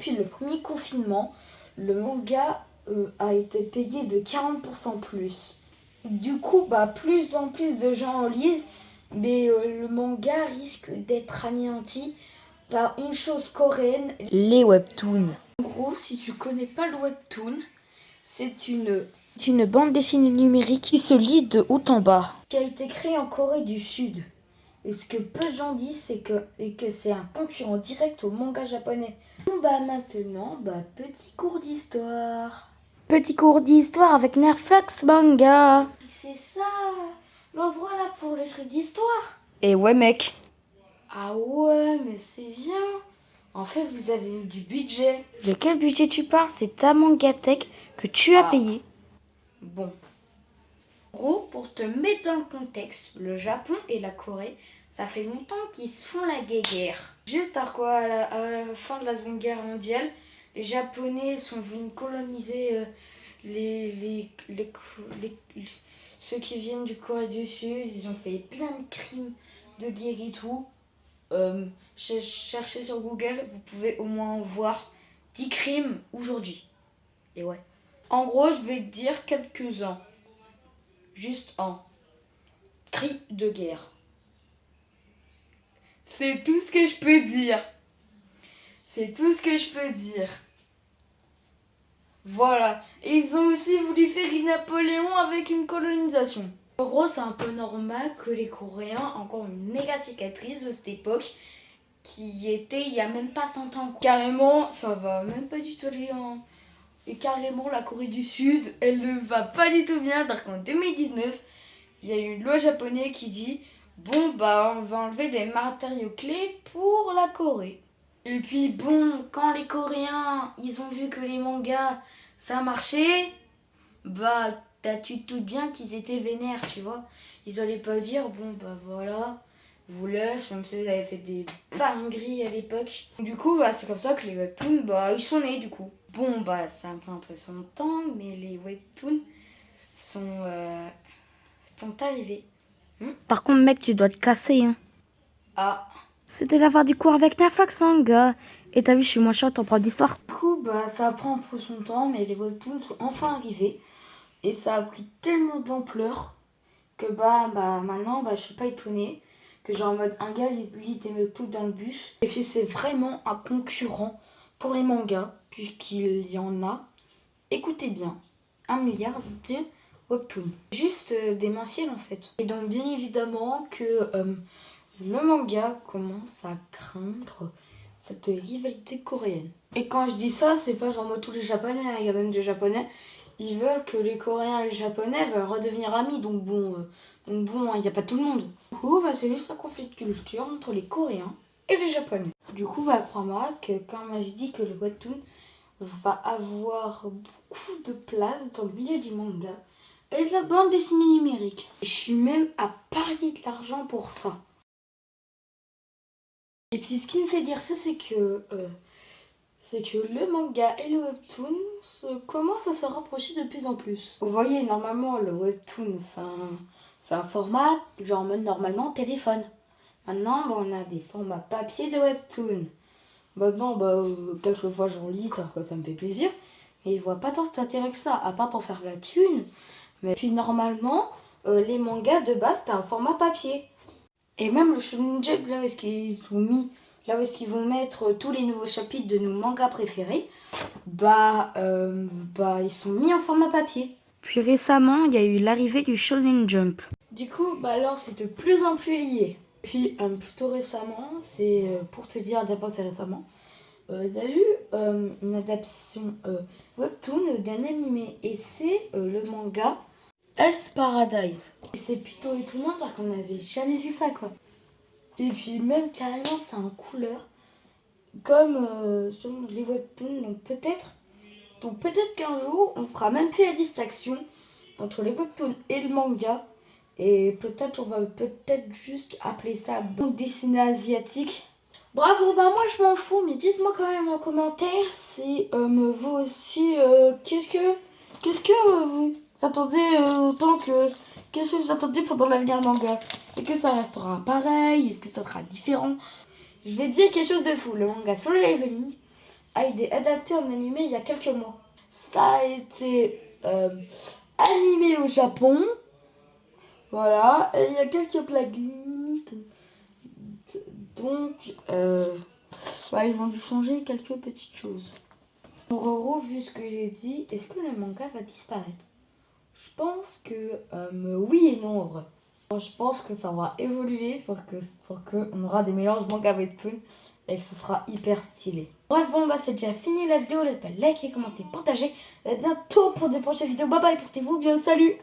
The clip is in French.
depuis le premier confinement, le manga a été payé de 40% plus. Du coup, plus en plus de gens en lisent, mais le manga risque d'être anéanti par une chose coréenne, les webtoons. En gros, si tu connais pas le webtoon, c'est une bande dessinée numérique qui se lit de haut en bas, qui a été créée en Corée du Sud. Et ce que peu de gens disent, c'est que c'est un concurrent direct au manga japonais. Maintenant, petit cours d'histoire. Petit cours d'histoire avec Nerflax Manga. C'est ça, l'endroit là pour les trucs d'histoire. Et ouais mec. Ah ouais, mais c'est bien. En fait, vous avez eu du budget. De quel budget tu parles? C'est ta Mangatech que tu as payé. Bon. En gros, pour te mettre dans le contexte, le Japon et la Corée, ça fait longtemps qu'ils se font la guerre. Juste à la fin de la Seconde Guerre mondiale, les Japonais sont venus coloniser ceux qui viennent du Corée du Sud. Ils ont fait plein de crimes de guerre et tout. Cherchez sur Google, vous pouvez au moins voir 10 crimes aujourd'hui. Et ouais. En gros, je vais te dire quelques-uns. Juste un. Cri de guerre. C'est tout ce que je peux dire. C'est tout ce que je peux dire. Voilà. Et ils ont aussi voulu faire une Napoléon avec une colonisation. En gros, c'est un peu normal que les Coréens, encore une méga cicatrice de cette époque, qui était il y a même pas 100 ans. Carrément, ça va même pas du tout aller en... Et carrément, la Corée du Sud, elle ne va pas du tout bien. Parce qu'en 2019, il y a eu une loi japonaise qui dit bon, on va enlever des matériaux clés pour la Corée. Et puis bon, quand les Coréens, ils ont vu que les mangas, ça marchait, tu te doutes bien qu'ils étaient vénères, tu vois. Ils allaient pas dire bon, voilà, vous lâchez, même si vous avez fait des dingueries à l'époque. Du coup, c'est comme ça que les webtoons, ils sont nés, du coup. Bon, ça a un peu son temps, mais les webtoons sont arrivés. Par contre, mec, tu dois te casser, hein. Ah. C'était la fin du cours avec Nerflax Manga. Et t'as vu, je suis moins chiante en prof d'histoire. Du coup, ça prend un peu son temps, mais les webtoons sont enfin arrivés. Et ça a pris tellement d'ampleur que maintenant, je suis pas étonnée. Que genre en mode, un gars lit des webtoons dans le bus. Et puis c'est vraiment un concurrent pour les mangas, puisqu'il y en a, écoutez bien, 1 milliard de webtoons. Juste démentiel en fait. Et donc bien évidemment que le manga commence à craindre cette rivalité coréenne. Et quand je dis ça, c'est pas genre moi tous les japonais, hein, il y a même des japonais, ils veulent que les coréens et les japonais veulent redevenir amis, donc bon, il n'y a pas tout le monde. Du coup, c'est juste un conflit de culture entre les coréens et les japonais. Du coup, crois-moi que quand moi je dis que le webtoon va avoir beaucoup de place dans le milieu du manga et de la bande dessinée numérique. Je suis même à parier de l'argent pour ça. Et puis ce qui me fait dire ça, c'est que le manga et le webtoon commencent à se rapprocher de plus en plus. Vous voyez, normalement, le webtoon, c'est un format, genre normalement téléphone. Maintenant, on a des formats papier de webtoon. Maintenant, quelquefois j'en lis, car que ça me fait plaisir. Et je vois pas tant d'intérêt que ça, à part pour faire la thune. Mais puis normalement, les mangas de base, c'est un format papier. Et même le Shonen Jump, là où est-ce qu'ils ont mis, là où est-ce qu'ils vont mettre tous les nouveaux chapitres de nos mangas préférés, ils sont mis en format papier. Puis récemment, il y a eu l'arrivée du Shonen Jump. Du coup, alors c'est de plus en plus lié. Puis plutôt récemment, c'est pour te dire à quoi c'est récemment, il y a eu une adaptation webtoon d'un animé et c'est le manga Hell's Paradise. Et c'est plutôt étonnant parce qu'on n'avait jamais vu ça quoi. Et puis même carrément c'est en couleur comme sur les webtoons. Donc peut-être qu'un jour on fera même fait la distinction entre les webtoons et le manga. Et peut-être on va juste appeler ça bande dessinée asiatique. Bravo, moi je m'en fous, mais dites-moi quand même en commentaire si vous aussi, qu'est-ce que vous attendez autant que... Qu'est-ce que vous attendez pendant l'avenir manga? Est-ce que ça restera pareil? Est-ce que ça sera différent? Je vais te dire quelque chose de fou, le manga Solo Leveling, a été adapté en animé il y a quelques mois. Ça a été animé au Japon. Voilà, et il y a quelques blagues limites. Donc, ils ont dû changer quelques petites choses. En gros, vu ce que j'ai dit, est-ce que le manga va disparaître? Je pense que oui et non en vrai. Je pense que ça va évoluer pour que on aura des mélanges manga webtoon et que ce sera hyper stylé. Bref, c'est déjà fini la vidéo. Likez, commentez, partagez. À bientôt pour de prochaines vidéos. Bye bye, portez-vous bien, salut!